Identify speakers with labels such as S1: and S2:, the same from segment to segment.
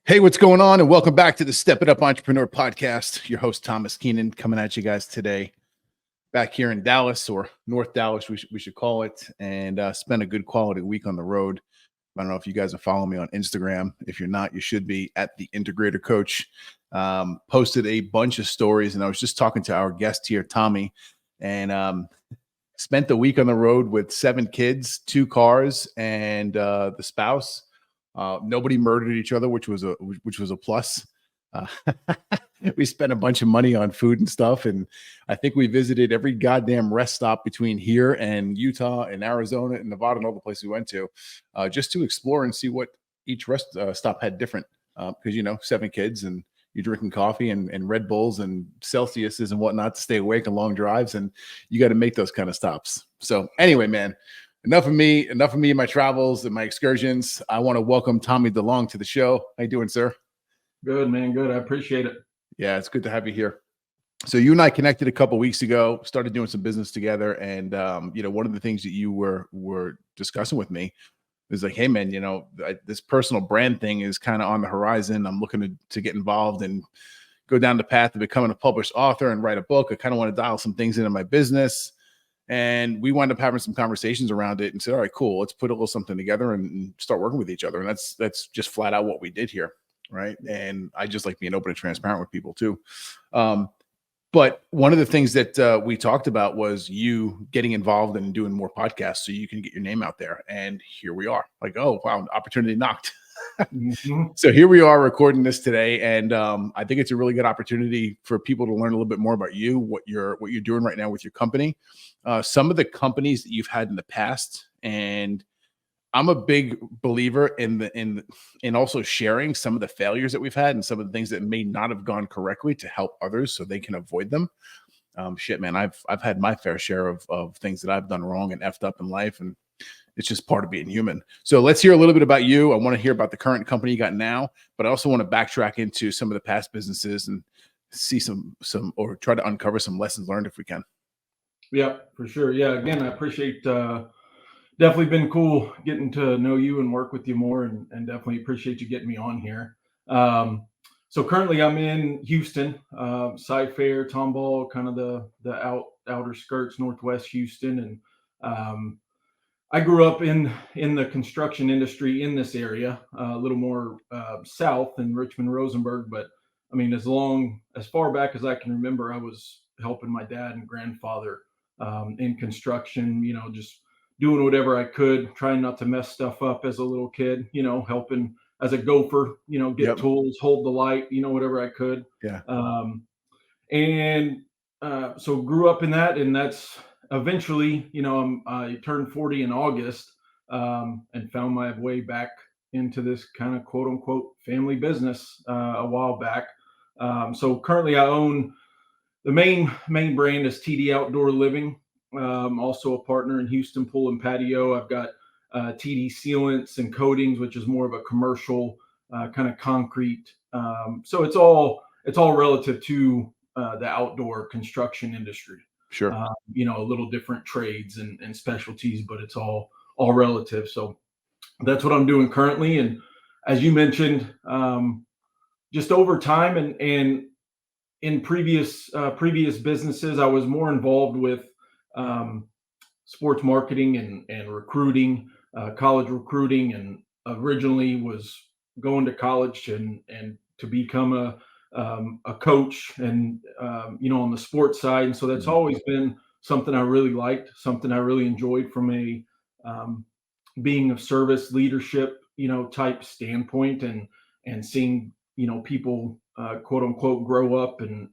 S1: Hey, what's going on? And welcome back to the Step It Up Entrepreneur Podcast. Your host, Tomas Keenan, coming at you guys today, back here in Dallas, or North Dallas, we should call it, and spend a good quality week on the road. I don't know if you guys are following me on Instagram. If you're not, you should be at the Integrator Coach. Posted a bunch of stories, and I was just talking to our guest here, Tommy, and spent the week on the road with 7 kids, 2 cars, and the spouse. Nobody murdered each other, which was a plus. Uh, we spent a bunch of money on food and stuff, and I think we visited every goddamn rest stop between here and Utah and Arizona and Nevada and all the places we went to, just to explore and see what each rest stop had different. Because 7 kids and you're drinking coffee and Red Bulls and Celsiuses and whatnot to stay awake on long drives, and you got to make those kind of stops. So anyway, man. Enough of me and my travels and my excursions. I want to welcome Tommy Delong to the show. How you doing, sir?
S2: Good, man. Good. I appreciate it.
S1: Yeah, it's good to have you here. So you and I connected a couple of weeks ago, started doing some business together. And, one of the things that you were discussing with me is like, hey, man, this personal brand thing is kind of on the horizon. I'm looking to get involved and go down the path of becoming a published author and write a book. I kind of want to dial some things into my business. And we wound up having some conversations around it and said, all right, cool, let's put a little something together and start working with each other. And that's just flat out what we did here. Right. And I just like being open and transparent with people too. But one of the things that we talked about was you getting involved and doing more podcasts so you can get your name out there. And here we are, like, oh, wow, opportunity knocked. Mm-hmm. So here we are recording this today, and I think it's a really good opportunity for people to learn a little bit more about you, what you're doing right now with your company, some of the companies that you've had in the past. And I'm a big believer in also sharing some of the failures that we've had and some of the things that may not have gone correctly to help others so they can avoid them. Shit, man, I've had my fair share of things that I've done wrong and effed up in life, and it's just part of being human. So let's hear a little bit about you. I want to hear about the current company you got now, but I also want to backtrack into some of the past businesses and see some or try to uncover some lessons learned if we can.
S2: Yeah, for sure. Yeah, again, I appreciate definitely been cool getting to know you and work with you more, and definitely appreciate you getting me on here. So currently I'm in Houston, Cy-Fair, Tomball, kind of the outer skirts, Northwest Houston. And I grew up in the construction industry in this area, a little more south in Richmond, Rosenberg. But I mean, as far back as I can remember, I was helping my dad and grandfather in construction, just doing whatever I could, trying not to mess stuff up as a little kid, helping as a gopher, get tools, hold the light, whatever I could.
S1: Yeah.
S2: So grew up in that, and that's eventually, I turned 40 in August, and found my way back into this kind of quote unquote family business a while back. So currently I own the main brand is TD Outdoor Living. Also a partner in Houston Pool and Patio. I've got TD Sealants and Coatings, which is more of a commercial kind of concrete. So it's all relative to the outdoor construction industry.
S1: Sure.
S2: A little different trades and specialties, but it's all relative. So that's what I'm doing currently. And as you mentioned, just over time and in previous businesses, I was more involved with sports marketing and recruiting, college recruiting, and originally was going to college and to become a coach and on the sports side. And so that's always been something I really liked, something I really enjoyed from a being of service leadership type standpoint, and seeing people quote unquote grow up and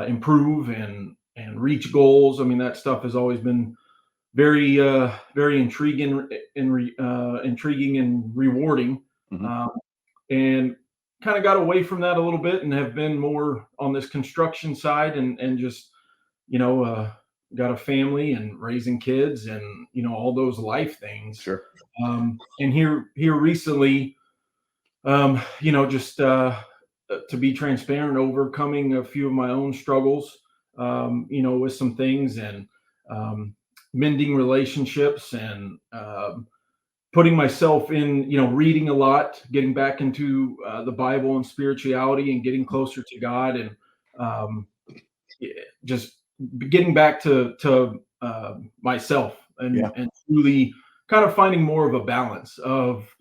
S2: improve and reach goals. I mean, that stuff has always been very intriguing and rewarding.
S1: Mm-hmm.
S2: And kind of got away from that a little bit and have been more on this construction side and just got a family and raising kids and all those life things.
S1: Sure.
S2: And here recently, just to be transparent, overcoming a few of my own struggles, with some things and mending relationships and putting myself in, reading a lot, getting back into the Bible and spirituality and getting closer to God, and um, just getting back to myself,
S1: Yeah.
S2: and truly kind of finding more of a balance of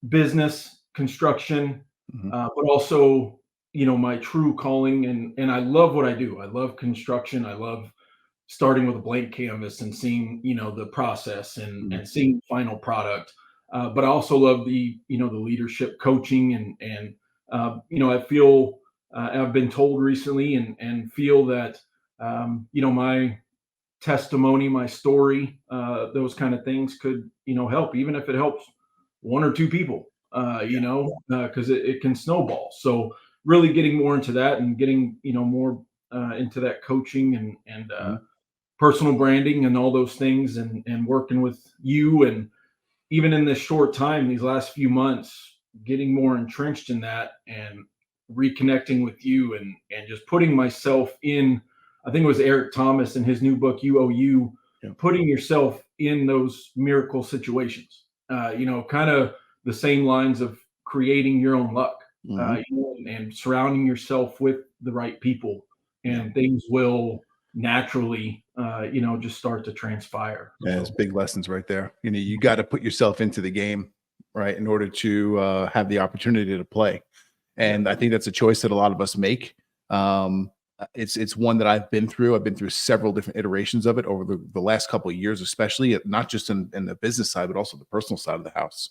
S2: business, construction,
S1: Mhm.
S2: but also, my true calling. And I love what I do. I love construction. I love starting with a blank canvas and seeing, the process, and
S1: Mhm.
S2: seeing the final product. But I also love the leadership coaching, I feel, I've been told recently, and feel that, my testimony, my story, those kind of things could, help, even if it helps one or two people,
S1: Yeah.
S2: because it can snowball. So really getting more into that, and getting, more into that coaching, and
S1: Mhm.
S2: personal branding and all those things, and working with you. And even in this short time, these last few months, getting more entrenched in that, and reconnecting with you, and just putting myself in, I think it was Eric Thomas in his new book, You,
S1: Yeah.
S2: putting yourself in those miracle situations, kind of the same lines of creating your own luck,
S1: Mhm.
S2: and surrounding yourself with the right people,
S1: Yeah.
S2: and things will naturally, just start to transpire.
S1: Yeah, it's
S2: So,
S1: big lessons right there. You got to put yourself into the game, right, in order to have the opportunity to play.
S2: yeah.
S1: And I think that's a choice that a lot of us make. It's one that I've been through. I've been through several different iterations of it over the last couple of years, especially not just in the business side, but also the personal side of the house,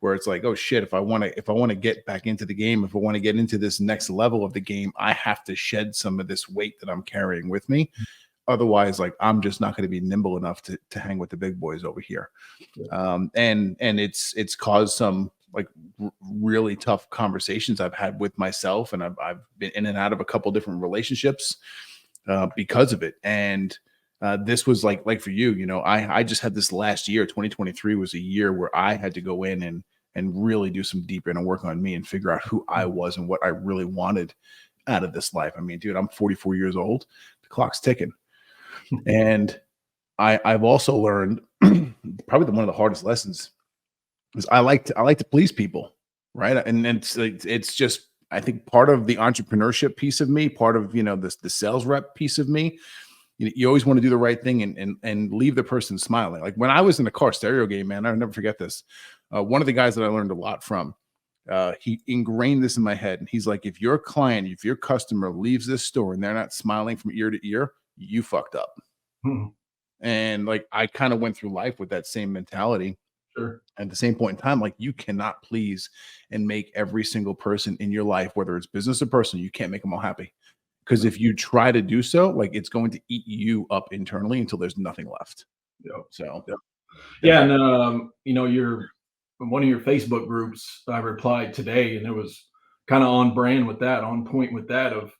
S1: where it's like, oh shit, if I want to get back into the game, if I want to get into this next level of the game, I have to shed some of this weight that I'm carrying with me. Otherwise, like, I'm just not going to be nimble enough to hang with the big boys over here.
S2: Yeah.
S1: And it's caused some like really tough conversations I've had with myself, and I've been in and out of a couple different relationships because of it. And this was like for you, I just had this last year. 2023 was a year where I had to go in and really do some deep inner work on me and figure out who I was and what I really wanted out of this life. I mean, dude, I'm 44 years old. The clock's ticking. And I've also learned probably one of the hardest lessons is I like to please people, right? And it's just, I think, part of the entrepreneurship piece of me, part of the sales rep piece of me. You always want to do the right thing and leave the person smiling. Like when I was in the car stereo game, man, I'll never forget this. One of the guys that I learned a lot from, he ingrained this in my head, and he's like, if your client, if your customer leaves this store and they're not smiling from ear to ear, you fucked up.
S2: Mhm.
S1: And like I kind of went through life with that same mentality.
S2: Sure.
S1: At the same point in time, like you cannot please and make every single person in your life, whether it's business or personal, you can't make them all happy. Because
S2: No.
S1: if you try to do so, like it's going to eat you up internally until there's nothing left.
S2: Yeah.
S1: So
S2: Yeah. Yeah. And
S1: definitely.
S2: your one of your Facebook groups, I replied today, and it was kind of on brand with that, on point with that, of,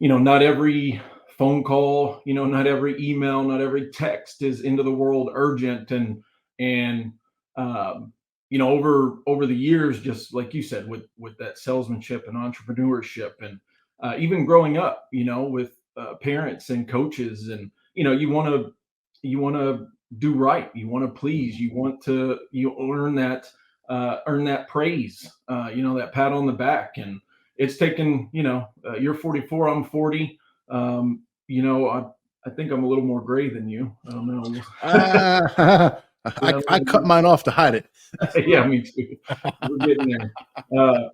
S2: not every phone call, not every email, not every text is into the world urgent. And over the years, just like you said, with that salesmanship and entrepreneurship, and even growing up, with parents and coaches, and you want to do right, you want to please, you earn that praise, that pat on the back. And it's taken, you're 44, I'm 40. I think I'm a little more gray than you. I don't know.
S1: I,
S2: Yeah,
S1: I cut mine off to hide it.
S2: yeah, me too. We're getting there.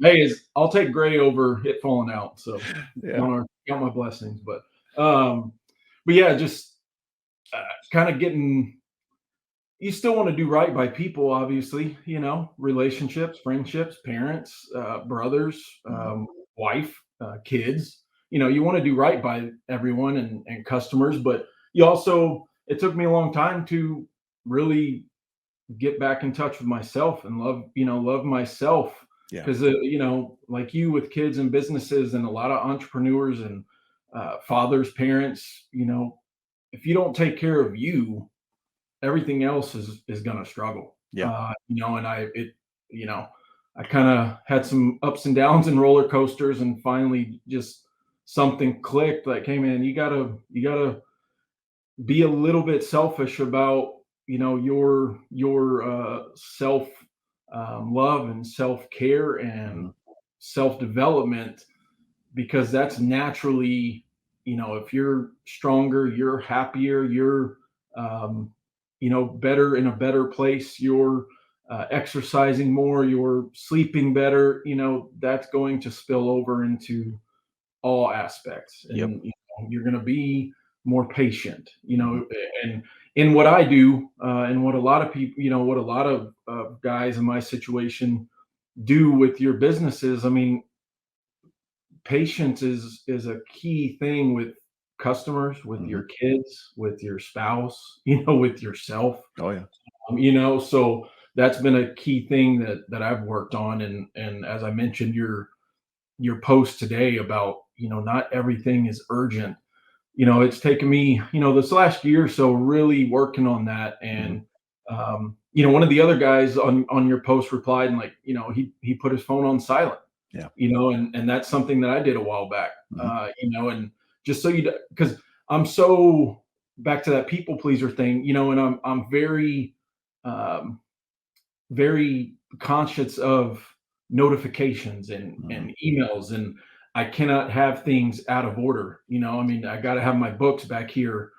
S2: Hey, I'll take gray over it falling out. So
S1: Yeah.
S2: count my blessings. But yeah, just kind of getting. You still want to do right by people, obviously. Relationships, friendships, parents, brothers,
S1: Mhm.
S2: wife, kids. You want to do right by everyone, and customers. But you also, it took me a long time to really get back in touch with myself and love myself.
S1: Yeah.
S2: Because like you, with kids and businesses, and a lot of entrepreneurs, and fathers, parents, if you don't take care of you, everything else is going to struggle.
S1: Yeah.
S2: And you know I kind of had some ups and downs and roller coasters, and finally just something clicked, like, hey man, you gotta be a little bit selfish about your self love and self care
S1: Mhm.
S2: and self development, because that's naturally, if you're stronger, you're happier, you're um, better, in a better place, you're exercising more, you're sleeping better, that's going to spill over into all aspects.
S1: Yep.
S2: And you're going to be more patient,
S1: Mhm.
S2: and in what I do, and what a lot of people, what a lot of guys in my situation do with your businesses. I mean, patience is a key thing with customers, with
S1: Mhm.
S2: your kids, with your spouse, with yourself.
S1: Oh yeah.
S2: So that's been a key thing that I've worked on. And as I mentioned, your post today about, not everything is urgent. It's taken me, this last year or so, really working on that.
S1: Mhm.
S2: And one of the other guys on your post replied, and, like, he put his phone on silent,
S1: Yeah.
S2: and that's something that I did a while back.
S1: Mhm.
S2: And just so because I'm so back to that people pleaser thing, and I'm very um, very conscious of notifications and
S1: Mhm.
S2: and emails, and I cannot have things out of order. I mean, I got to have my books back here,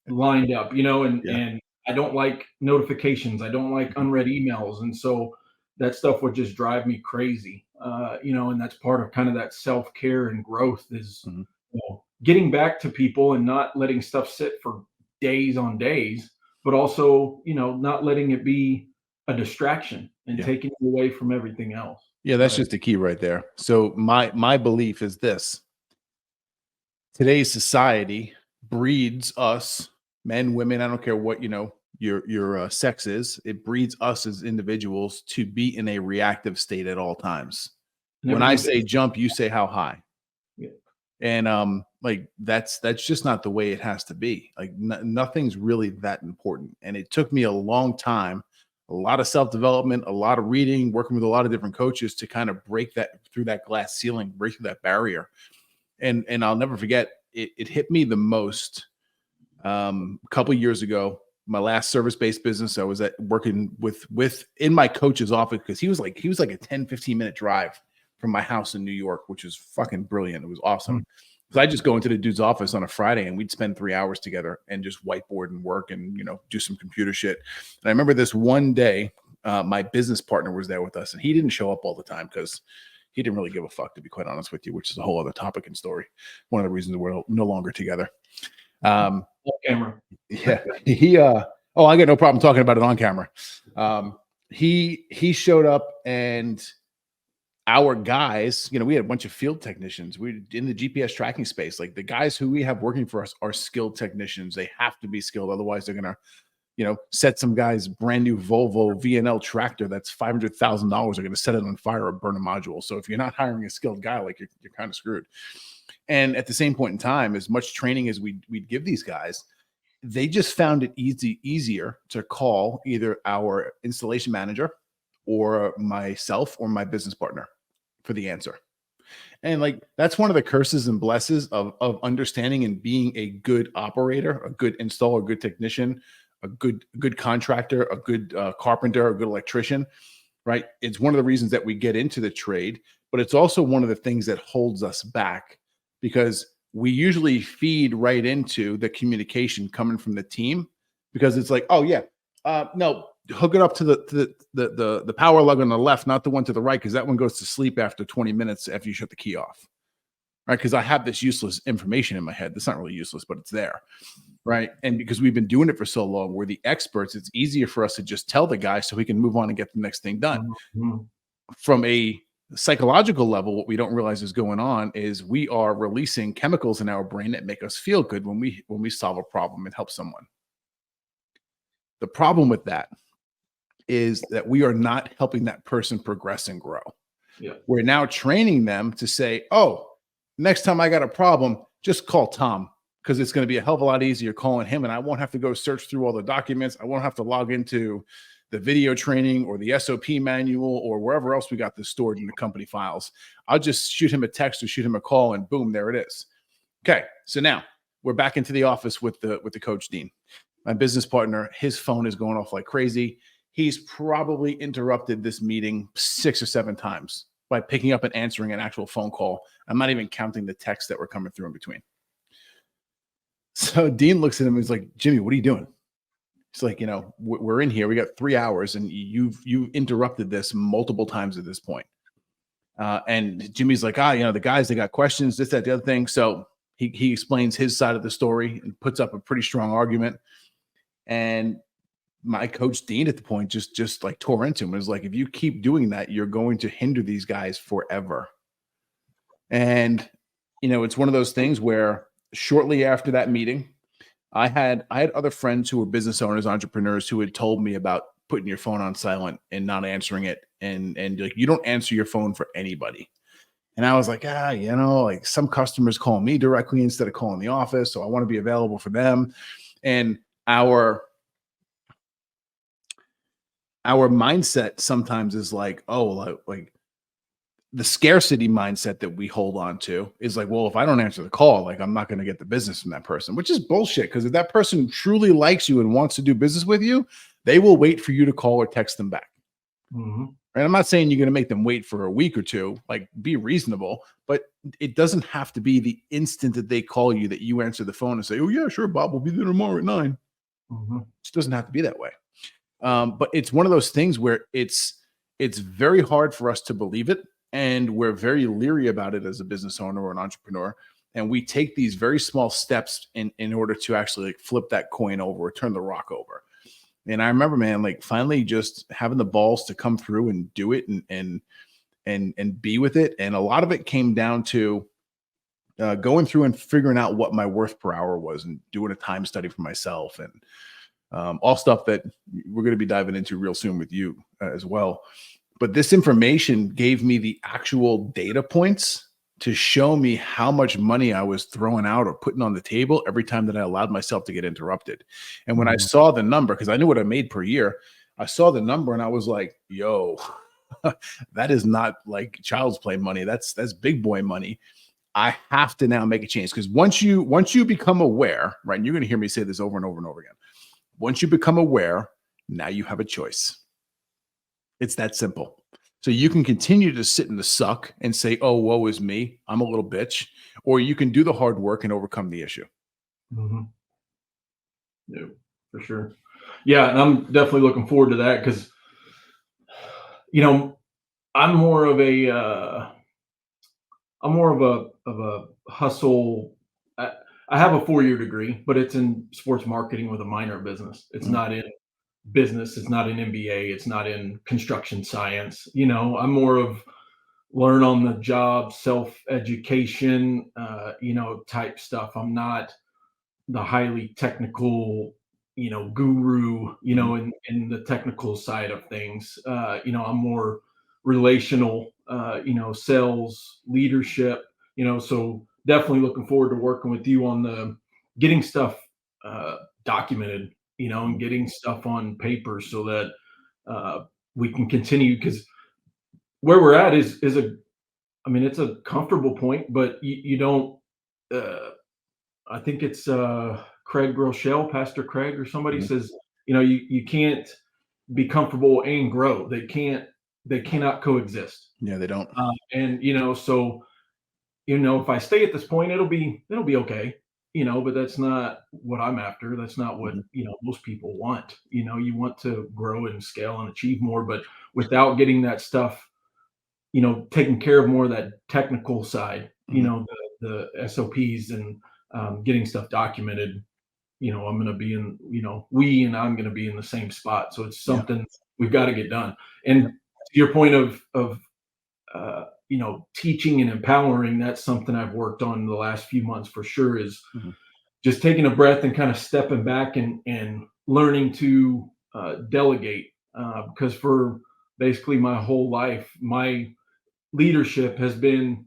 S2: lined up,
S1: Yeah.
S2: and I don't like notifications. I don't like
S1: Mhm.
S2: unread emails, and so that stuff would just drive me crazy. And that's part of kind of that self care and growth is,
S1: Mhm.
S2: getting back to people and not letting stuff sit for days on days, but also, not letting it be a distraction and
S1: Yeah.
S2: taking you away from everything else.
S1: Yeah, that's
S2: Right.
S1: just the key right there. So my belief is this: today's society breeds us, men, women, I don't care what, your sex is, it breeds us as individuals to be in a reactive state at all times.
S2: And
S1: When I
S2: everything's
S1: say jump, you say how high.
S2: yeah.
S1: And like that's just not the way it has to be. Like nothing's really that important. And it took me a long time, a lot of self-development, a lot of reading, working with a lot of different coaches to kind of break that through that glass ceiling, break through that barrier. And I'll never forget, it hit me the most a couple years ago. My last service-based business, I was at working with in my coach's office, because he was like a 10-15 minute drive from my house in New York, which was fucking brilliant. It was awesome.
S2: Mm.
S1: So I just go into the dude's office on a Friday and we'd spend 3 hours together and just whiteboard and work and do some computer shit. And I remember this one day, my business partner was there with us, and he didn't show up all the time because he didn't really give a fuck, to be quite honest with you, which is a whole other topic and story. One of the reasons we're no longer together. Um,
S2: Off camera.
S1: yeah, oh, I got no problem talking about it on camera. He showed up, and our guys, we had a bunch of field technicians. We in the GPS tracking space. Like, the guys who we have working for us are skilled technicians. They have to be skilled, otherwise they're gonna, set some guy's brand new Volvo VNL tractor that's $500,000. Are gonna set it on fire or burn a module. So if you're not hiring a skilled guy, like, you're kind of screwed. And at the same point in time, as much training as we'd give these guys, they just found it easier to call either our installation manager or myself or my business partner for the answer. And, like, that's one of the curses and blesses of understanding and being a good operator, a good installer, a good technician, a good contractor, a good carpenter, a good electrician. Right? It's one of the reasons that we get into the trade, but it's also one of the things that holds us back, because we usually feed right into the communication coming from the team, because it's like, oh yeah, no, hook it up to the power lug on the left, not the one to the right, because that one goes to sleep after 20 minutes after you shut the key off. Right? Because I have this useless information in my head. That's not really useless, but it's there. Right? And because we've been doing it for so long, we're the experts. It's easier for us to just tell the guy so we can move on and get the next thing done.
S2: Mhm.
S1: From a psychological level, what we don't realize is going on is we are releasing chemicals in our brain that make us feel good when we solve a problem and help someone. The problem with that is that we are not helping that person progress and grow.
S2: Yeah.
S1: We're now training them to say, oh, next time I got a problem, just call Tom, because it's going to be a hell of a lot easier calling him, and I won't have to go search through all the documents. I won't have to log into the video training or the SOP manual or wherever else we got this stored in the company files. I'll just shoot him a text or shoot him a call, and boom, there it is. Okay, so now we're back into the office with the coach Dean. my business partner, his phone is going off like crazy. He's probably interrupted this meeting 6 or 7 times by picking up and answering an actual phone call. I'm not even counting the texts that were coming through in between. So Dean looks at him and he's like, Jimmy, what are you doing? It's like, we're in here. We got 3 hours and you've interrupted this multiple times at this point. And Jimmy's like, the guys, they got questions, this, that, the other thing. So he explains his side of the story and puts up a pretty strong argument. And my coach Dean at the point just like tore into him. It was like, if you keep doing that, you're going to hinder these guys forever. And, it's one of those things where shortly after that meeting, I had other friends who were business owners, entrepreneurs, who had told me about putting your phone on silent and not answering it. And like, you don't answer your phone for anybody. And I was like, like some customers call me directly instead of calling the office. So I want to be available for them. And our mindset sometimes is like, like the scarcity mindset that we hold on to is like, well, if I don't answer the call, like I'm not going to get the business from that person, which is bullshit. Because if that person truly likes you and wants to do business with you, they will wait for you to call or text them back.
S2: Mm-hmm.
S1: And I'm not saying you're going to make them wait for a week or two, like be reasonable, but it doesn't have to be the instant that they call you that you answer the phone and say, oh yeah, sure, Bob, we'll be there tomorrow at 9.
S2: Mm-hmm.
S1: It just doesn't have to be that way. But it's one of those things where it's very hard for us to believe it. And we're very leery about it as a business owner or an entrepreneur. And we take these very small steps in order to actually like flip that coin over or turn the rock over. And I remember, man, like finally just having the balls to come through and do it and be with it. And a lot of it came down to going through and figuring out what my worth per hour was and doing a time study for myself and all stuff that we're going to be diving into real soon with you as well. But this information gave me the actual data points to show me how much money I was throwing out or putting on the table every time that I allowed myself to get interrupted. And when I saw the number, because I knew what I made per year, I saw the number and I was like, yo, that is not like child's play money. That's big boy money. I have to now make a change. Because once you become aware, right, and you're going to hear me say this over and over and over again. Once you become aware, now you have a choice. It's that simple. So you can continue to sit in the suck and say, oh, woe is me, I'm a little bitch. Or you can do the hard work and overcome the issue.
S2: Mm-hmm. Yeah, for sure. Yeah. And I'm definitely looking forward to that because, I'm more of a hustle. I have a 4-year degree, but it's in sports marketing with a minor in business. It's not in business. It's not in MBA. It's not in construction science. I'm more of learn on the job, self-education, type stuff. I'm not the highly technical, guru, in the technical side of things. I'm more relational, sales, leadership, so definitely looking forward to working with you on the getting stuff documented, and getting stuff on paper so that we can continue because where we're at is it's a comfortable point, but you don't, I think it's Craig Groeschel, Pastor Craig or somebody says, you can't be comfortable and grow. They cannot coexist.
S1: Yeah, they don't.
S2: And so if I stay at this point, it'll be okay. But that's not what I'm after. That's not what most people want. You want to grow and scale and achieve more, but without getting that stuff, taking care of more of that technical side. The SOPs and getting stuff documented. I'm going to be in. I'm going to be in the same spot. So it's something we've got to get done. And to your point of teaching and empowering, that's something I've worked on the last few months for sure is just taking a breath and kind of stepping back and learning to delegate. Because for basically my whole life, my leadership has been,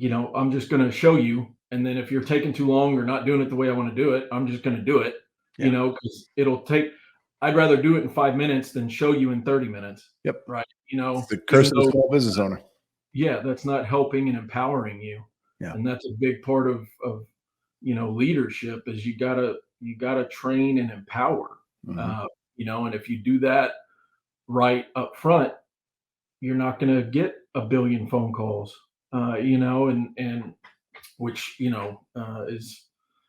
S2: I'm just going to show you. And then if you're taking too long or not doing it the way I want to do it, I'm just going to do it, because I'd rather do it in 5 minutes than show you in 30 minutes.
S1: Yep.
S2: Right.
S1: It's the curse of the small business owner.
S2: Yeah. That's not helping and empowering you.
S1: Yeah.
S2: And that's a big part of leadership is you gotta you got to train and empower,
S1: Mhm.
S2: and if you do that right up front, you're not going to get a billion phone calls, and which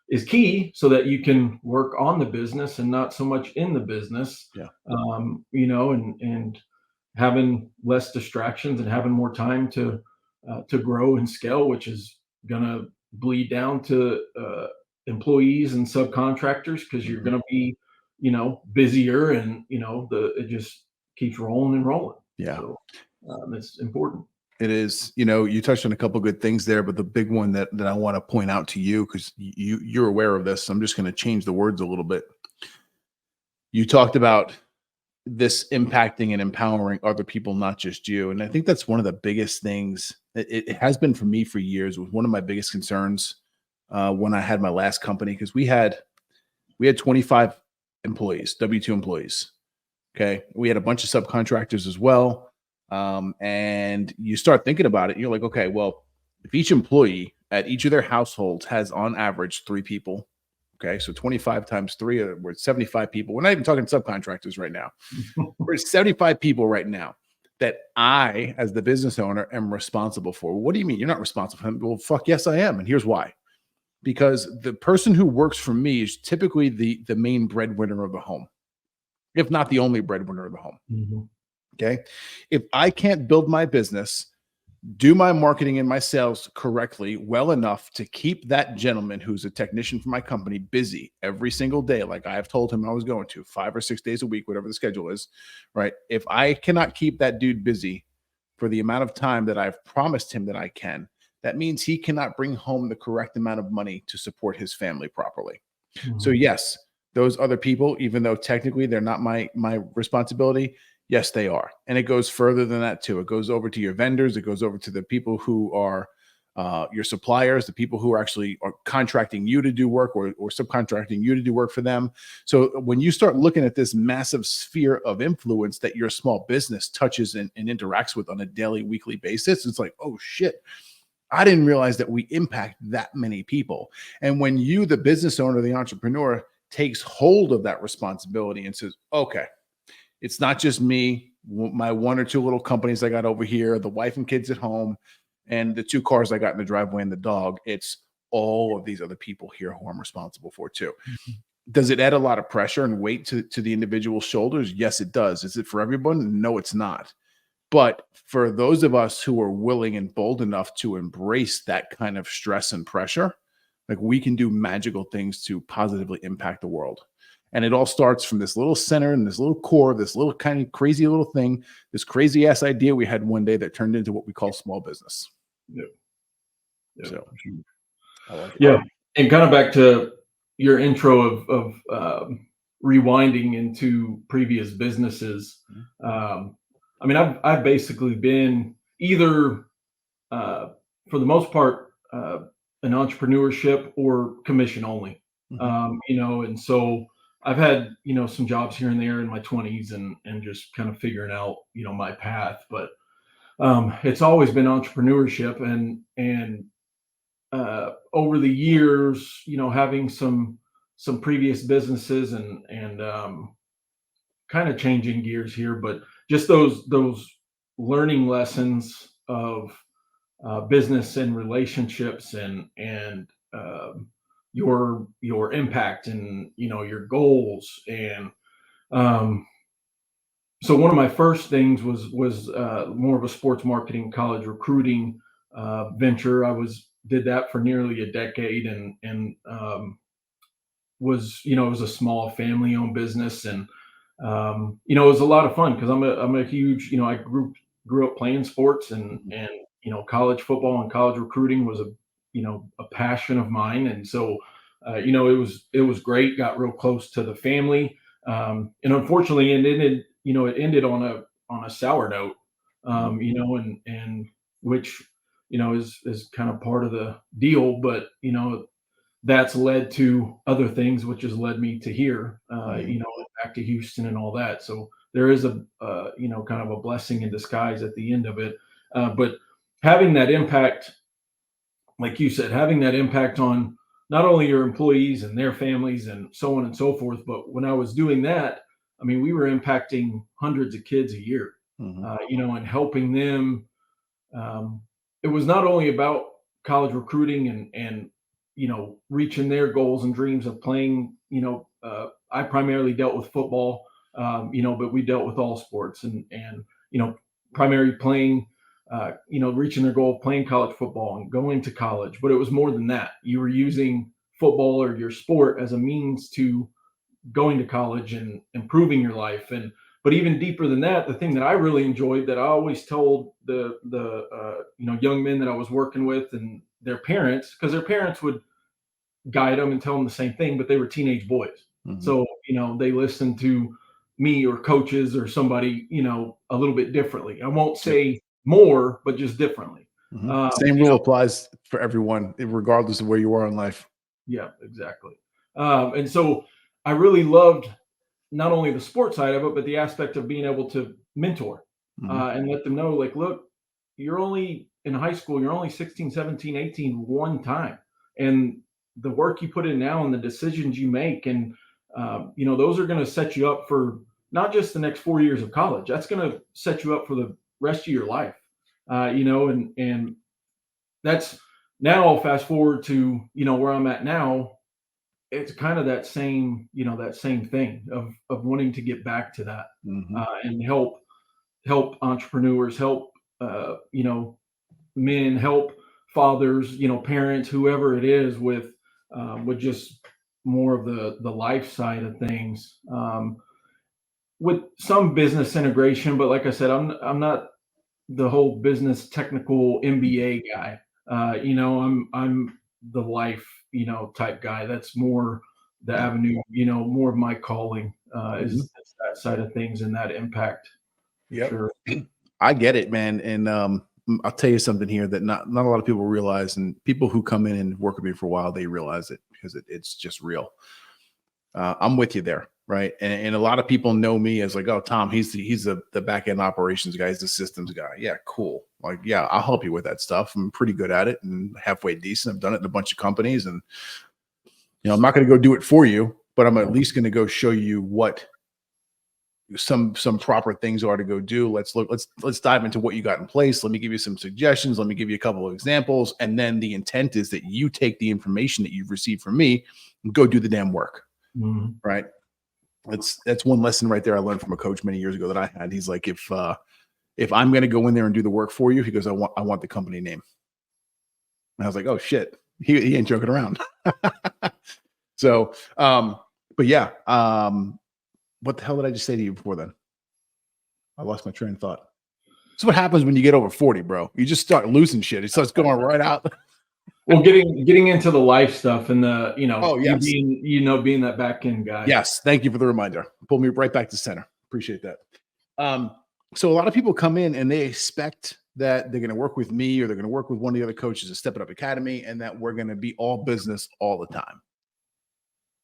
S2: is key so that you can work on the business and not so much in the business,
S1: Yeah.
S2: and having less distractions and having more time to grow and scale, which is gonna bleed down to employees and subcontractors because you're
S1: Mhm.
S2: gonna be, busier, and it just keeps rolling and rolling.
S1: Yeah.
S2: So it's important.
S1: It is, you touched on a couple good things there, but the big one that I want to point out to you, because you're aware of this, I'm just going to change the words a little bit. You talked about this impacting and empowering other people, not just you. And I think that's one of the biggest things. It has been for me for years. It was one of my biggest concerns when I had my last company, because we had 25 employees, W-2 employees. Okay. We had a bunch of subcontractors as well. And you start thinking about it, you're like, okay, well, if each employee at each of their households has on average 3 people, okay, so 25 times three, we're at 75 people. We're not even talking subcontractors right now. We're at 75 people right now that I, as the business owner, am responsible for. What do you mean you're not responsible for them? Well, fuck yes, I am. And here's why. Because the person who works for me is typically the main breadwinner of the home, if not the only breadwinner of the home.
S2: Mhm.
S1: Okay. If I can't build my business, do my marketing and my sales correctly, well enough to keep that gentleman who's a technician for my company busy every single day, like I have told him I was going to 5 or 6 days a week, whatever the schedule is, right? If I cannot keep that dude busy for the amount of time that I've promised him that I can, that means he cannot bring home the correct amount of money to support his family properly. So
S2: Mhm.
S1: yes, those other people, even though technically they're not my responsibility, yes, they are. And it goes further than that too. It goes over to your vendors. It goes over to the people who are your suppliers, the people who are contracting you to do work, or subcontracting you to do work for them. So when you start looking at this massive sphere of influence that your small business touches and interacts with on a daily, weekly basis, it's like, oh shit, I didn't realize that we impact that many people. And when you, the business owner, the entrepreneur, takes hold of that responsibility and says, okay, it's not just me, my 1 or 2 little companies I got over here, the wife and kids at home, and the 2 cars I got in the driveway and the dog. It's all of these other people here who I'm responsible for too. Does it add a lot of pressure and weight to the individual shoulders? Yes, it does. Is it for everyone? No, it's not. But for those of us who are willing and bold enough to embrace that kind of stress and pressure, like we can do magical things to positively impact the world. And it all starts from this little center and this little core, this little kind of crazy little thing, this crazy ass idea we had one day that turned into what we call small business.
S2: Yep. Yep.
S1: So I like it.
S2: Yeah, and kind of back to your intro of rewinding into previous businesses.
S1: Mhm.
S2: I mean, I've basically been either, uh, for the most part, an entrepreneurship or commission only.
S1: Mhm.
S2: And so I've had some jobs here and there in my 20s, and just kind of figuring out my path, but it's always been entrepreneurship, and over the years, having some previous businesses, and kind of changing gears here, but just those learning lessons of business and relationships, and your impact, and your goals, and um, so one of my first things was more of a sports marketing, college recruiting venture. I was did that for nearly a decade, and it was a small family owned business, and it was a lot of fun because I'm a huge, I grew up playing sports, and
S1: Mhm.
S2: college football and college recruiting was a passion of mine, and so it was great. Got real close to the family, and unfortunately, it ended on a sour note,
S1: Mhm.
S2: and which is kind of part of the deal, but that's led to other things, which has led me to here,
S1: Mhm.
S2: back to Houston and all that. So there is kind of a blessing in disguise at the end of it. But having that impact, like you said, having that impact on not only your employees and their families and so on and so forth, but when I was doing that, I mean, we were impacting hundreds of kids a year,
S1: Mhm.
S2: and helping them. Um, it was not only about college recruiting and reaching their goals and dreams of playing. I primarily dealt with football, but we dealt with all sports and primarily playing. Reaching their goal of playing college football and going to college. But it was more than that. You were using football or your sport as a means to going to college and improving your life. But even deeper than that, the thing that I really enjoyed that I always told the young men that I was working with and their parents, because their parents would guide them and tell them the same thing, but they were teenage boys.
S1: Mhm.
S2: So, they listened to me or coaches or somebody, a little bit differently. I won't
S1: Yep.
S2: say more, but just differently.
S1: Mhm.
S2: Um,
S1: Same
S2: you
S1: rule
S2: know,
S1: applies for everyone, regardless of where you are in life.
S2: yeah, exactly. And so I really loved not only the sports side of it, but the aspect of being able to mentor
S1: Mhm.
S2: and let them know, like, look, you're only in high school, you're only 16, 17, 18 one time. And the work you put in now and the decisions you make, and, those are going to set you up for not just the next 4 years of college, that's going to set you up for the rest of your life. And that's now I'll fast forward to, where I'm at now. It's kind of that same thing of wanting to get back to that
S1: Mhm.
S2: and help entrepreneurs, help men, help fathers, parents, whoever it is, with just more of the life side of things, with some business integration. But like I said, I'm not the whole business technical MBA guy. I'm the life, type guy. That's more the
S1: Yeah.
S2: avenue, more of my calling
S1: Mhm.
S2: is that side of things and that impact for
S1: Yep.
S2: sure.
S1: I get it, man. And I'll tell you something here that not a lot of people realize, and people who come in and work with me for a while, they realize it because it's just real. I'm with you there, right? And a lot of people know me as like, oh, Tom, he's the back end operations guy, he's the systems guy. Yeah, cool. Like, yeah, I'll help you with that stuff. I'm pretty good at it and halfway decent. I've done it in a bunch of companies, and I'm not going to go do it for you, but I'm at least going to go show you what some proper things are to go do. Let's dive into what you got in place. Let me give you some suggestions. Let me give you a couple of examples. And then the intent is that you take the information that you've received from me and go do the damn work.
S2: Mhm.
S1: Right. That's one lesson right there I learned from a coach many years ago that I had. He's like, if I'm going to go in there and do the work for you, he goes, I want the company name. And I was like, oh shit, he ain't joking around. So, but yeah, what the hell did I just say to you before then? I lost my train of thought. That's what happens when you get over 40, bro. You just start losing shit. It starts going right out.
S2: Well, getting into the life stuff and the
S1: Oh,
S2: you
S1: yes.
S2: being that back end guy.
S1: Yes. Thank you for the reminder. Pull me right back to center. Appreciate that. Um, so a lot of people come in and they expect that they're going to work with me or they're going to work with one of the other coaches at Step It Up Academy and that we're going to be all business all the time.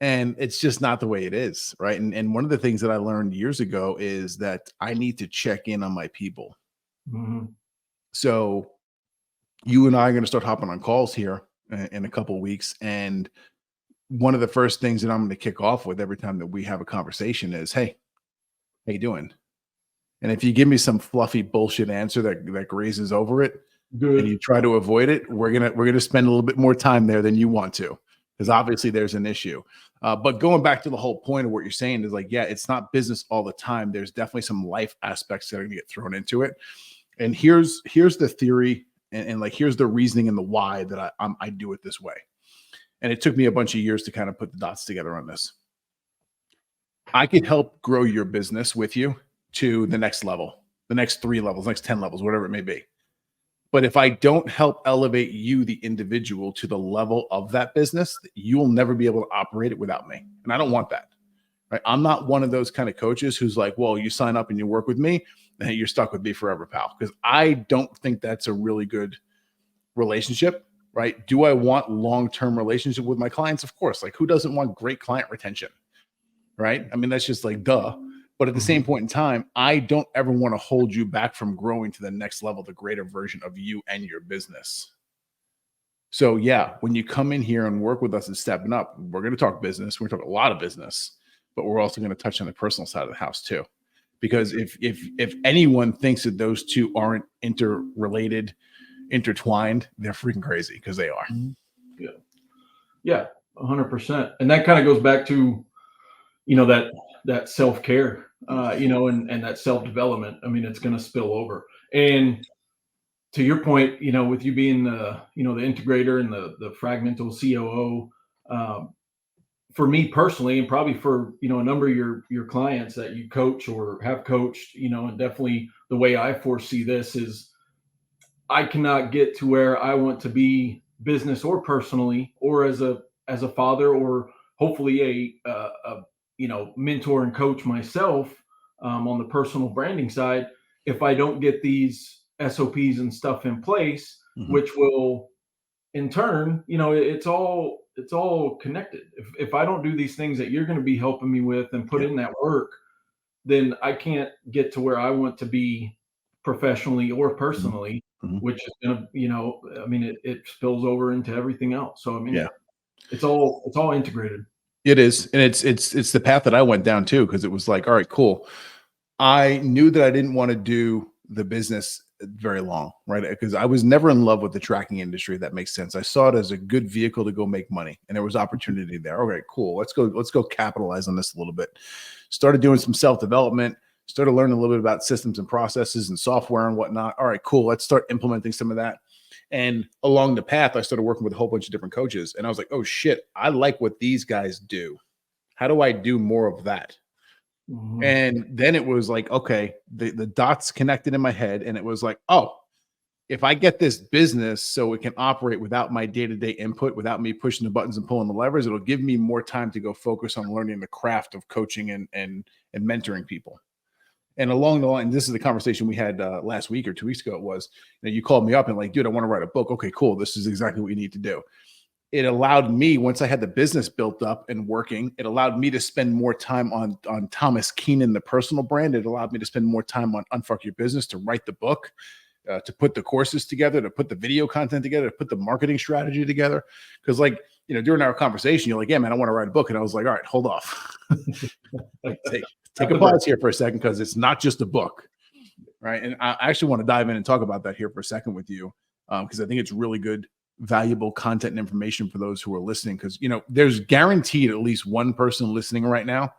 S1: And it's just not the way it is. Right. And one of the things that I learned years ago is that I need to check in on my people.
S2: Mhm.
S1: So you and I are going to start hopping on calls here in a couple of weeks. And one of the first things that I'm going to kick off with every time that we have a conversation is, hey, how you doing? And if you give me some fluffy bullshit answer that grazes over it and
S2: Good.
S1: you try to avoid it, we're gonna spend a little bit more time there than you want to, because obviously there's an issue. But going back to the whole point of what you're saying is like, yeah, it's not business all the time. There's definitely some life aspects that are gonna get thrown into it. And here's the theory, and like here's the reasoning and the why that I do it this way. And it took me a bunch of years to kind of put the dots together on this. I can help grow your business with you to the next level, the next 3 levels, next 10 levels, whatever it may be. But if I don't help elevate you, the individual, to the level of that business, you'll never be able to operate it without me. And I don't want that. Right? I'm not one of those kind of coaches who's like, well, you sign up and you work with me, and you're stuck with me forever, pal. Because I don't think that's a really good relationship. Right? Do I want long-term relationship with my clients? Of course. Like, who doesn't want great client retention? Right? I mean, that's just like duh. But at the same
S2: Mhm.
S1: point in time, I don't ever want to hold you back from growing to the next level, the greater version of you and your business. So yeah, when you come in here and work with us and stepping up, we're going to talk business. We're going to talk a lot of business, but we're also going to touch on the personal side of the house too. Because if anyone thinks that those two aren't interrelated, intertwined, they're freaking crazy, because they are.
S2: Yeah. Yeah, 100%. And that kind of goes back to, that self-care, and that self-development. I mean, it's going to spill over. And to your point, with you being the integrator and the fragmental COO, for me personally, and probably for, a number of your clients that you coach or have coached, and definitely the way I foresee this is I cannot get to where I want to be business or personally, or as a father, or hopefully a mentor and coach myself, on the personal branding side, if I don't get these SOPs and stuff in place, which will in turn, it's all connected. If I don't do these things that you're going to be helping me with and put in that work, then I can't get to where I want to be professionally or personally, which is going to, I mean, it spills over into everything else. So, I mean, it's all integrated.
S1: It is. And it's the path that I went down too, because it was like, all right, cool. I knew that I didn't want to do the business very long, right? Because I was never in love with the tracking industry. That makes sense. I saw it as a good vehicle to go make money, and there was opportunity there. All right, cool. Let's go capitalize on this a little bit. Started doing some self-development, started learning a little bit about systems and processes and software and whatnot. All right, cool. Let's start implementing some of that. And along the path, I started working with a whole bunch of different coaches, and I was like, oh shit, I like what these guys do. How do I do more of that? And then it was like, okay, the dots connected in my head, and it was like, oh, if I get this business so it can operate without my day-to-day input, without me pushing the buttons and pulling the levers, it'll give me more time to go focus on learning the craft of coaching and mentoring people. And along the line, this is the conversation we had last week or 2 weeks ago. It was, you called me up and like, dude, I want to write a book. Okay, cool. This is exactly what you need to do. It allowed me, once I had the business built up and working, it allowed me to spend more time on Tomas Keenan, the personal brand. It allowed me to spend more time on Unfuck Your Business, to write the book, to put the courses together, to put the video content together, to put the marketing strategy together. Because during our conversation, you're like, yeah, man, I want to write a book. And I was like, all right, hold off. Take a pause here for a second, because it's not just a book, right? And I actually want to dive in and talk about that here for a second with you, because I think it's really good, valuable content and information for those who are listening. Because there's guaranteed at least one person listening right now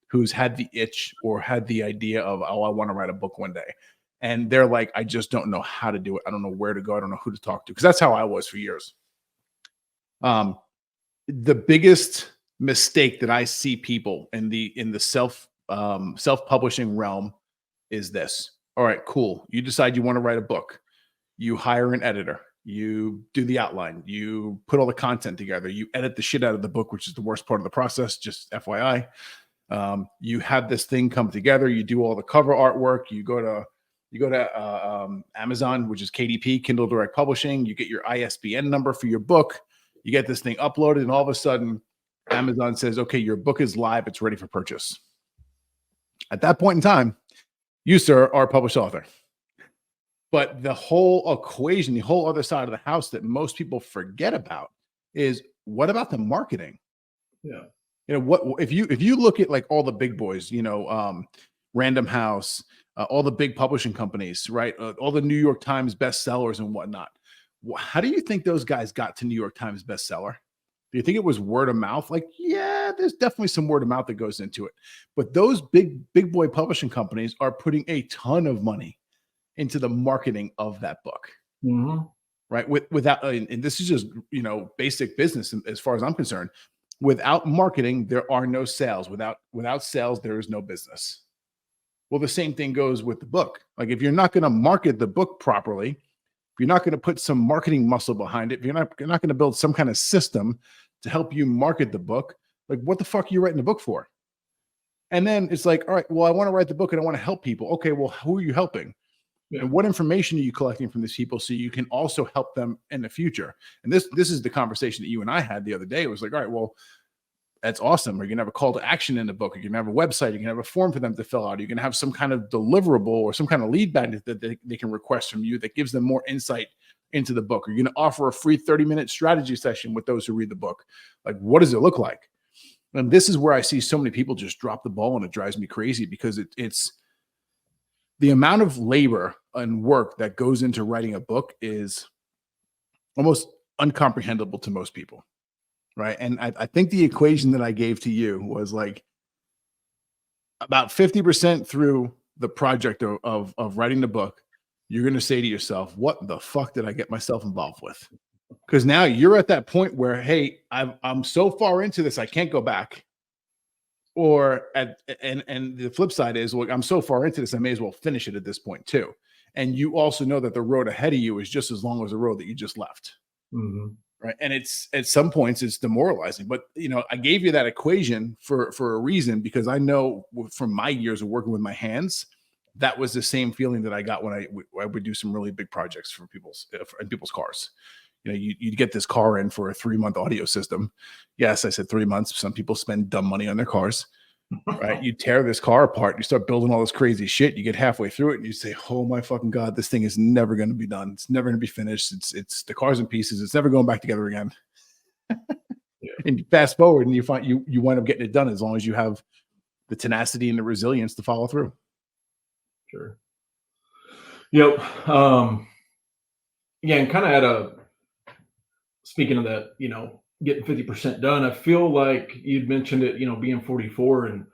S1: who's had the itch or had the idea of, oh, I want to write a book one day, and they're like, I just don't know how to do it. I don't know where to go. I don't know who to talk to. Because that's how I was for years. The biggest mistake that I see people in the self-publishing realm is this. All right, cool. You decide you want to write a book. You hire an editor. You do the outline. You put all the content together. You edit the shit out of the book, which is the worst part of the process, just FYI. You have this thing come together. You do all the cover artwork. You go to Amazon, which is KDP, Kindle Direct Publishing. You get your ISBN number for your book. You get this thing uploaded, and all of a sudden, Amazon says, okay, your book is live. It's ready for purchase. At that point in time, you, sir, are a published author. But the whole equation, the whole other side of the house that most people forget about is, what about the marketing? Yeah. What if you look at like all the big boys, Random House, all the big publishing companies, right? All the New York Times bestsellers and whatnot. How do you think those guys got to New York Times bestseller? Do you think it was word of mouth? Like, yeah, there's definitely some word of mouth that goes into it. But those big boy publishing companies are putting a ton of money into the marketing of that book, right? Without, and this is just, basic business as far as I'm concerned. Without marketing, there are no sales. Without sales, there is no business. Well, the same thing goes with the book. Like, if you're not going to market the book properly, if you're not going to put some marketing muscle behind it, if you're not going to build some kind of system to help you market the book, like, what the fuck are you writing the book for? And then it's like, all right, well, I want to write the book and I want to help people. Okay, well, who are you helping? Yeah. And what information are you collecting from these people so you can also help them in the future? And this is the conversation that you and I had the other day. It was like, all right, well, that's awesome. You're going to have a call to action in the book. You're going to have a website. You're going to have a form for them to fill out. You're going to have some kind of deliverable or some kind of lead magnet that they can request from you that gives them more insight into the book? Are you going to offer a free 30-minute strategy session with those who read the book? Like, what does it look like? And this is where I see so many people just drop the ball, and it drives me crazy because it's the amount of labor and work that goes into writing a book is almost uncomprehendable to most people. Right. And I think the equation that I gave to you was like about 50% through the project of writing the book, you're going to say to yourself, what the fuck did I get myself involved with? Because now you're at that point where, hey, I'm so far into this, I can't go back. Or and the flip side is, well, I'm so far into this, I may as well finish it at this point too. And you also know that the road ahead of you is just as long as the road that you just left.
S2: Mm-hmm.
S1: Right. And it's at some points it's demoralizing. But I gave you that equation for a reason, because I know from my years of working with my hands, that was the same feeling that I got when I would do some really big projects for people's cars. You'd get this car in for a 3-month audio system. Yes, I said 3 months. Some people spend dumb money on their cars. Right. You tear this car apart, you start building all this crazy shit. You get halfway through it and you say, oh my fucking God, this thing is never going to be done. It's never going to be finished. It's the car's in pieces. It's never going back together again. Yeah. And you fast forward and you find you wind up getting it done as long as you have the tenacity and the resilience to follow through.
S2: Sure. Yep. Yeah. And kind of speaking of that, getting 50% done, I feel like you'd mentioned it, being 44 and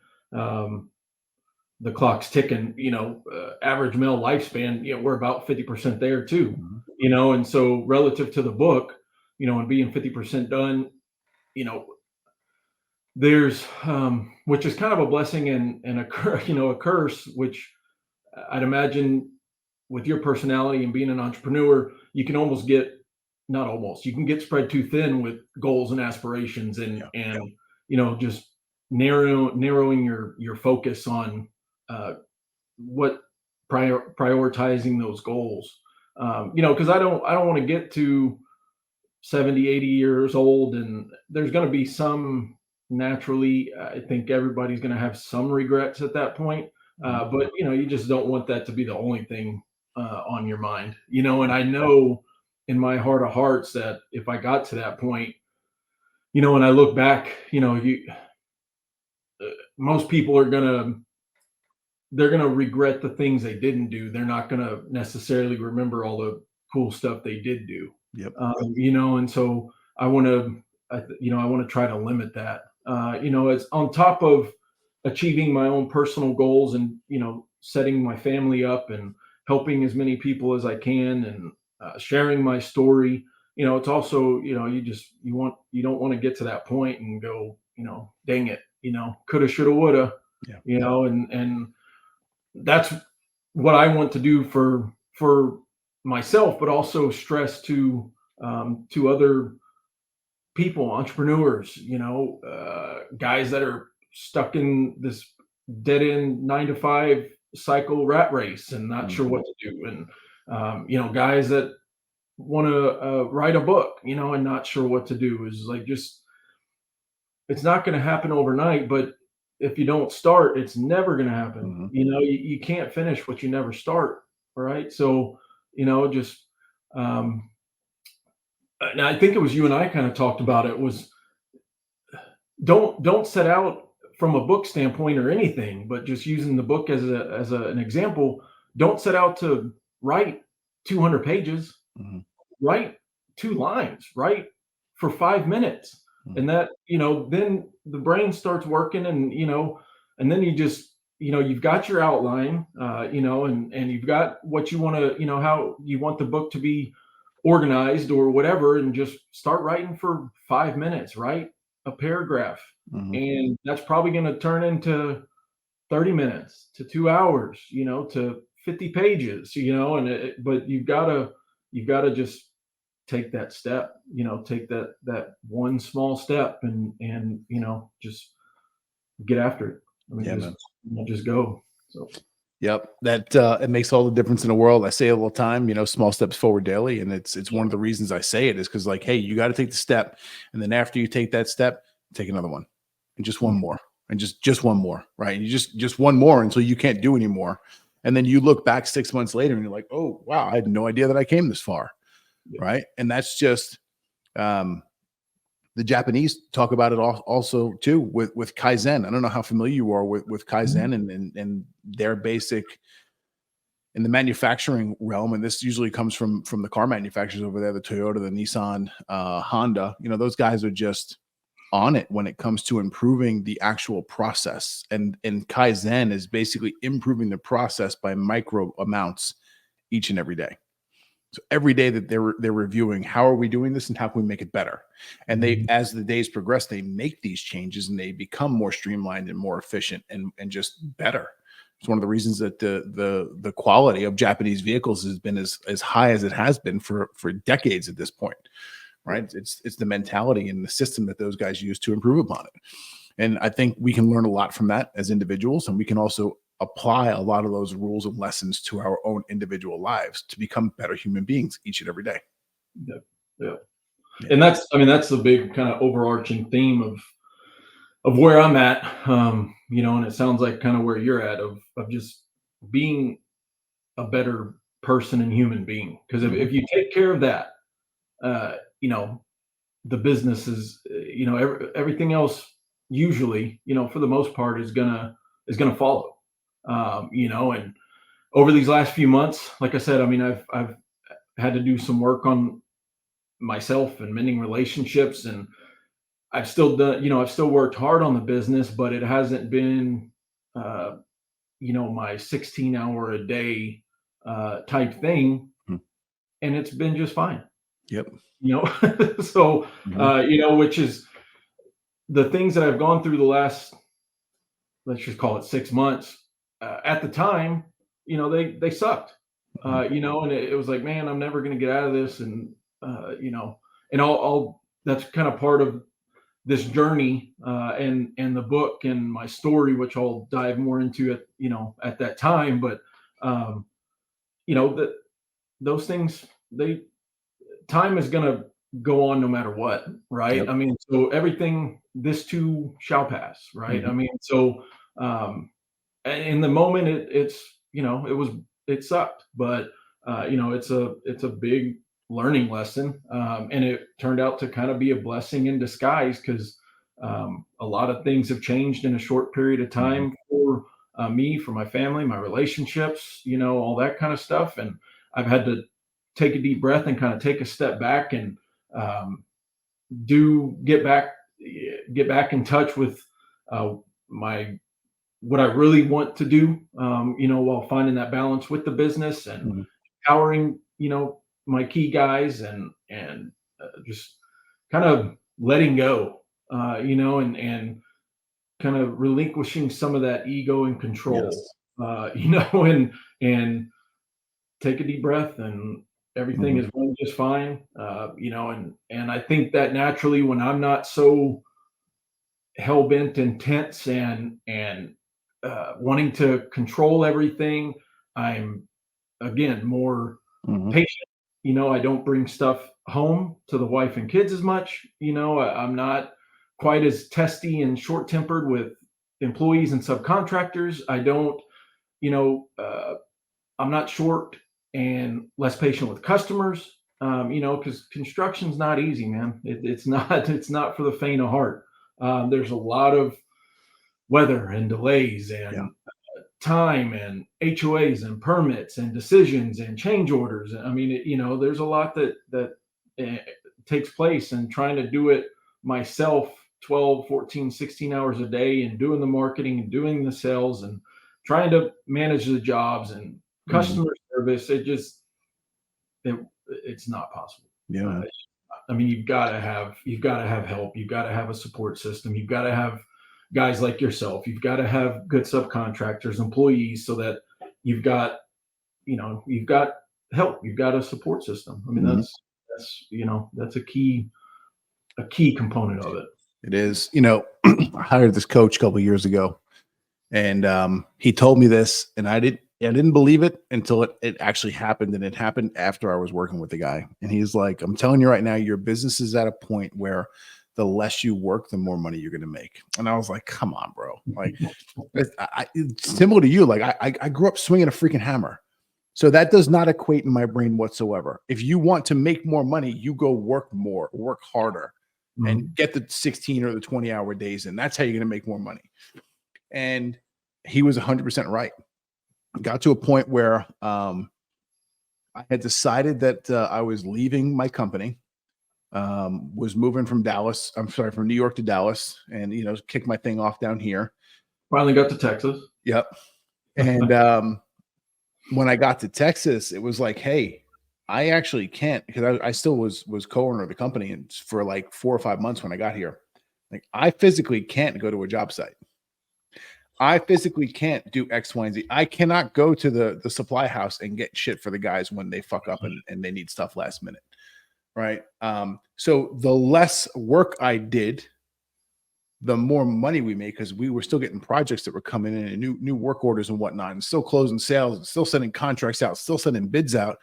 S2: the clock's ticking, average male lifespan, we're about 50% there too, and so relative to the book, and being 50% done, there's, which is kind of a blessing and a curse, which I'd imagine with your personality and being an entrepreneur, you can almost get, not almost, you can get spread too thin with goals and aspirations and just narrowing your focus on what prioritizing those goals. Because I don't want to get to 70, 80 years old and there's going to be some, naturally, I think everybody's going to have some regrets at that point. But you just don't want that to be the only thing on your mind, and I know in my heart of hearts that if I got to that point, when I look back, most people are they're gonna regret the things they didn't do. They're not gonna necessarily remember all the cool stuff they did do.
S1: Yep.
S2: And so I want to try to limit that. It's on top of achieving my own personal goals and setting my family up and helping as many people as I can and sharing my story. It's also, you don't want to get to that point and go, dang it, coulda, shoulda, woulda, and that's what I want to do for myself, but also stress to other people, entrepreneurs, guys that are stuck in this dead end 9-to-5 cycle rat race and not sure what to do. And, guys that want to write a book, and not sure what to do, is like, it's not going to happen overnight, but if you don't start, it's never going to happen. You can't finish what you never start. Right. So, and I think it was you and I kind of talked about it, was don't set out from a book standpoint or anything, but just using the book as an example. Don't set out to write 200 pages, write 2 lines, write for 5 minutes. And that, then the brain starts working and then you just, you've got your outline, and you've got what you want to, how you want the book to be organized or whatever, and just start writing for 5 minutes, write a paragraph. And that's probably going to turn into 30 minutes to 2 hours, to 50 pages, but you've got to just take that step, take that one small step and just get after it. I mean, just go. So.
S1: Yep. That it makes all the difference in the world. I say it all the time, small steps forward daily. And it's one of the reasons I say it is because, like, hey, you got to take the step. And then after you take that step, take another one and just one more and just one more. Right. And you just one more until you can't do anymore. And then you look back 6 months later and you're like, oh, wow, I had no idea that I came this far.
S2: Yeah.
S1: right? And that's just um, the Japanese talk about it also too with Kaizen. I don't know how familiar you are with Kaizen and their basic in the manufacturing realm, and this usually comes from the car manufacturers over there, the Toyota, the Nissan, Honda. You know, those guys are just on it when it comes to improving the actual process. And Kaizen is basically improving the process by micro amounts each and every day. So every day that they're reviewing, how are we doing this and how can we make it better? And they, as the days progress, they make these changes and they become more streamlined and more efficient and just better. It's one of the reasons that the quality of Japanese vehicles has been as high as it has been for decades at this point, right? It's the mentality and the system that those guys use to improve upon it. And I think we can learn a lot from that as individuals, and we can also apply a lot of those rules and lessons to our own individual lives to become better human beings each and every day.
S2: Yeah. Yeah. And that's, I mean, that's the big kind of overarching theme of where I'm at. You know, and it sounds like kind of where you're at of just being a better person and human being. Because if you take care of that, you know, the business is, you know, everything else usually, you know, for the most part is gonna follow. You know, and over these last few months, like I said, I mean, I've had to do some work on myself and mending relationships, and I've still done, you know, I've still worked hard on the business, but it hasn't been, uh, you know, my 16-hour a day type thing,
S1: Hmm.
S2: and it's been just fine.
S1: Yep.
S2: You know, so you know, which is the things that I've gone through the last, let's just call it 6 months. At the time, you know, they sucked. You know, and it was like, man, I'm never going to get out of this, and you know, and I'll that's kind of part of this journey and the book and my story, which I'll dive more into at, you know, at that time. But you know, that those things, they time is going to go on no matter what, right?
S1: Yep.
S2: I mean, so everything, this too shall pass, right? I mean, so um in the moment, it's, you know, it sucked, but you know, it's a big learning lesson, and it turned out to kind of be a blessing in disguise because a lot of things have changed in a short period of time for me, for my family, my relationships, you know, all that kind of stuff, and I've had to take a deep breath and kind of take a step back and um, do get back in touch with my what I really want to do, you know, while finding that balance with the business and
S1: Mhm.
S2: empowering, you know, my key guys and just kind of letting go, you know, and kind of relinquishing some of that ego and control,
S1: Yes.
S2: you know, and take a deep breath and everything
S1: Mhm.
S2: is going just fine, you know, and I think that naturally when I'm not so hell bent and tense and wanting to control everything. I'm again more
S1: Mhm.
S2: patient. You know, I don't bring stuff home to the wife and kids as much. You know, I'm not quite as testy and short tempered with employees and subcontractors. I don't, you know, I'm not short and less patient with customers. You know, because construction's not easy, man. It's not. It's not for the faint of heart. There's a lot of weather and delays
S1: Yeah.
S2: and time and HOAs and permits and decisions and change orders. I mean, you know, there's a lot that uh, takes place, and trying to do it myself 12, 14, 16 hours a day and doing the marketing and doing the sales and trying to manage the jobs and
S1: Mhm.
S2: customer service. It, it's not possible.
S1: Yeah,
S2: Uh,
S1: man.
S2: I mean, you've got to have help. You've got to have a support system. You've got to have guys like yourself. You've got to have good subcontractors, employees, so that you've got, you know, you've got help. You've got a support system. I mean,
S1: Mhm.
S2: that's you know, that's a key component of it.
S1: It is. You know, I hired this coach a couple of years ago, and he told me this, and I didn't believe it until it actually happened, and it happened after I was working with the guy. And he's like, "I'm telling you right now, your business is at a point where the less you work, the more money you're going to make." And I was like, "Come on, bro!" Like, it's similar to you. Like, I grew up swinging a freaking hammer. So that does not equate in my brain whatsoever. If you want to make more money, you go work more, work harder, and get the 16 or the 20-hour days in. That's how you're going to make more money. And he was 100% right. Got to a point where I had decided that I was leaving my company, was moving from from New York to Dallas, and, kick my thing off down here.
S2: Finally got to Texas.
S1: Yep. And when I got to Texas, it was like, hey, I actually can't, because I still was co-owner of the company, and for like 4 or 5 months when I got here, like I physically can't go to a job site. I physically can't do X, Y, and Z. I cannot go to the supply house and get shit for the guys when they fuck up and they need stuff last minute. Right. So the less work I did, the more money we made, because we were still getting projects that were coming in and new work orders and whatnot, and still closing sales and still sending contracts out, still sending bids out.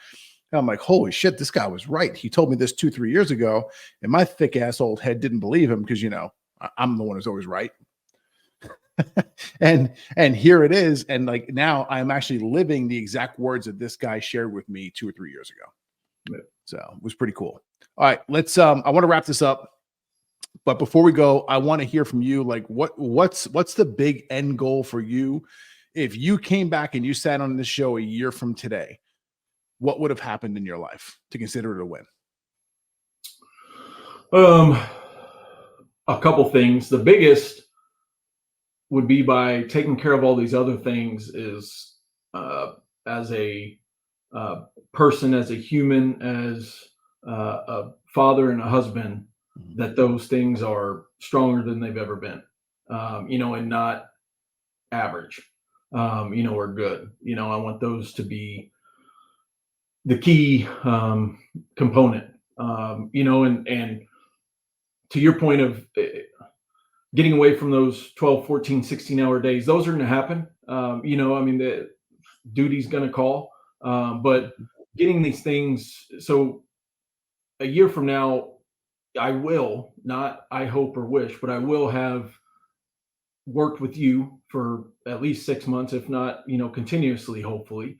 S1: And I'm like, holy shit, this guy was right. He told me this 2-3 years ago, and my thick ass old head didn't believe him because, I'm the one who's always right. and here it is. And like now I'm actually living the exact words that this guy shared with me 2 or 3 years ago. Yeah. So it was pretty cool. All right, let's I want to wrap this up. But before we go, I want to hear from you. Like what's the big end goal for you? If you came back and you sat on this show a year from today, what would have happened in your life to consider it a win?
S2: A couple things. The biggest would be by taking care of all these other things is as a person, as a human, as a father and a husband, that those things are stronger than they've ever been, and not average, or good. I want those to be the key component, and to your point of getting away from those 12, 14, 16-hour days, those are going to happen. The duty's going to call, but getting these things. So a year from now, I will not, I hope or wish, but I will have worked with you for at least 6 months, if not, continuously, hopefully.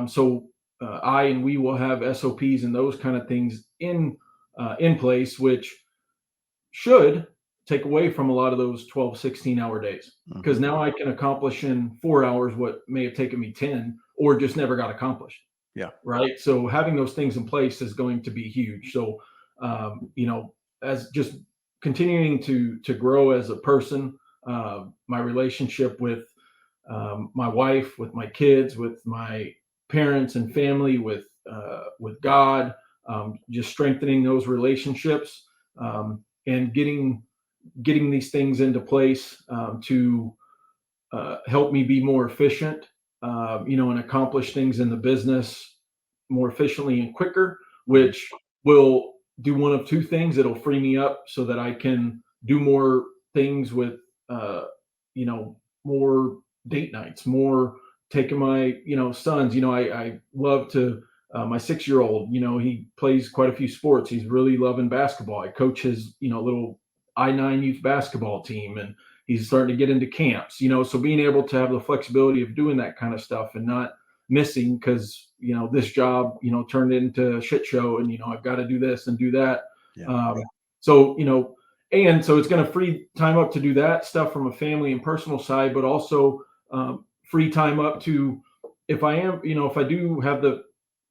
S2: So I and we will have SOPs and those kind of things in place, which should take away from a lot of those 12, 16-hour days. Because now I can accomplish in 4 hours what may have taken me 10 or just never got accomplished.
S1: Yeah.
S2: Right. So having those things in place is going to be huge. So, as just continuing to grow as a person, my relationship with my wife, with my kids, with my parents and family, with God, just strengthening those relationships, and getting these things into place to help me be more efficient, and accomplish things in the business more efficiently and quicker, which will do one of two things. It'll free me up so that I can do more things with, more date nights, more taking my, sons. I love to, my 6-year-old, he plays quite a few sports. He's really loving basketball. I coach his, little I-9 youth basketball team, and he's starting to get into camps, so being able to have the flexibility of doing that kind of stuff and not missing because, this job, turned into a shit show and, I've got to do this and do that.
S1: Yeah.
S2: So, and so it's going to free time up to do that stuff from a family and personal side, but also free time up to, if I am, if I do have the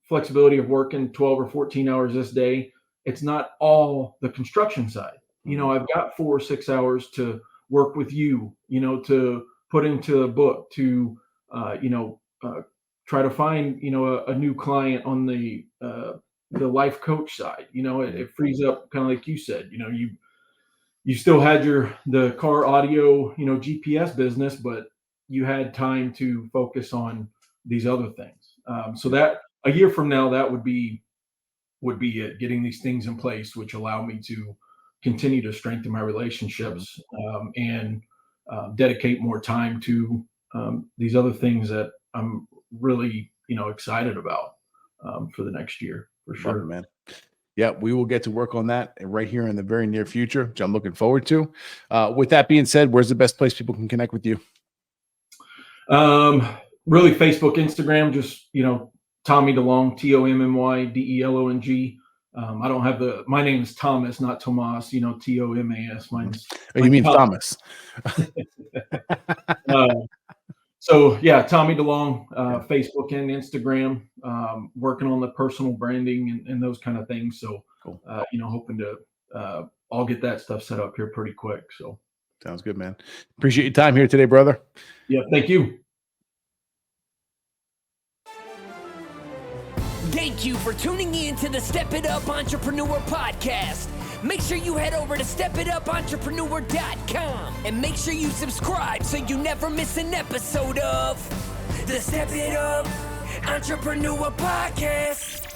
S2: flexibility of working 12 or 14 hours this day, it's not all the construction side. I've got 4 or 6 hours to work with you, to put into a book, to, try to find, a new client on the life coach side. It frees up, kind of like you said, you still had the car audio, GPS business, but you had time to focus on these other things. So that a year from now, that would be it, getting these things in place, which allow me to continue to strengthen my relationships, and dedicate more time to these other things that I'm really, excited about for the next year, for sure.
S1: Love it, man. Yeah, we will get to work on that right here in the very near future, which I'm looking forward to. With that being said, where's the best place people can connect with you?
S2: Really Facebook, Instagram, just, Tommy Delong, TOMMYDELONG. I don't have my name is Thomas, not Tomas, TOMAS. Mine's
S1: Oh, you mean Thomas?
S2: So yeah, Tommy DeLong, Facebook and Instagram, working on the personal branding and those kind of things. So,
S1: Cool.
S2: Hoping to, I'll get that stuff set up here pretty quick. So
S1: sounds good, man. Appreciate your time here today, brother.
S2: Yeah. Thank you.
S3: Thank you for tuning in to the Step It Up Entrepreneur Podcast. Make sure you head over to stepitupentrepreneur.com and make sure you subscribe so you never miss an episode of the Step It Up Entrepreneur Podcast.